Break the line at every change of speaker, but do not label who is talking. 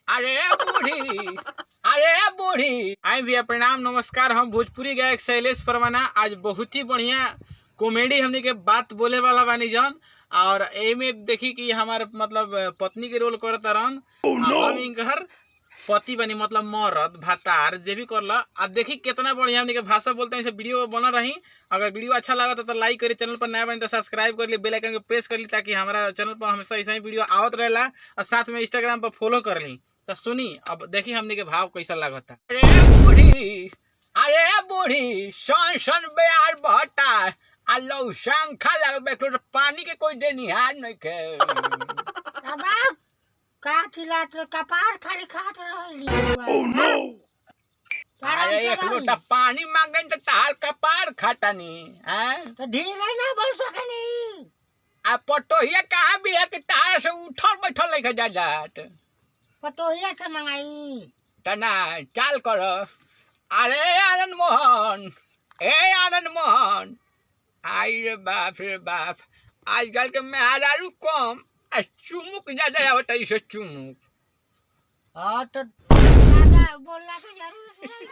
अरे बूढ़ी, अरे बूढ़ी। आई भैया प्रणाम नमस्कार। हम भोजपुरी गायक शैलेश परवाना। आज बहुत ही बढ़िया कॉमेडी हमने के बात बोले वाला बानी जन। और एमे देखी कि हमारे मतलब पत्नी के रोल करता रहन। हम इनकर पति बनी मतलब मरद भातार जे भी करला। अब देखी कितना बढ़िया हमने के भाषा बोलते हैं। इसे वीडियो बना रही। अगर वीडियो अच्छा लगा तो लाइक करी, चैनल पर नया बनी तो सब्सक्राइब कर ली, बेल आइकन को प्रेस कर ली ताकि हमारा चैनल पर हमेशा ऐसा ही वीडियो आवत रहेला। और साथ में इंस्टाग्राम पर फॉलो कर ली। तो सुनी अब देखी हमने के भाव कैसा लगता। अरे बूढ़ी, अरे बूढ़ी, सन सन बेयार बहता आलो शंखा लगबे तो पानी के कोई देनिहार नहीं के।
का चिल्लात कपार खाली खात रहली।
अरे एक लोटा पानी मांगे तो तार कपार खाटानी हैं
तो धीरे ना बोल सकनी।
आ पटोहिया कहाँ भी है कि तार से उठल बैठल लेके जा जात
पटोहिया से मंगाई
तना चाल कर। अरे आनंद मोहन, ए आनंद मोहन, आई रे बाप, आजकल के मेहरारू कम आ चुमुक ज्यादा होता है। इसे चुमुक
हाँ तो ज्यादा बोलना की जरूरत नहीं।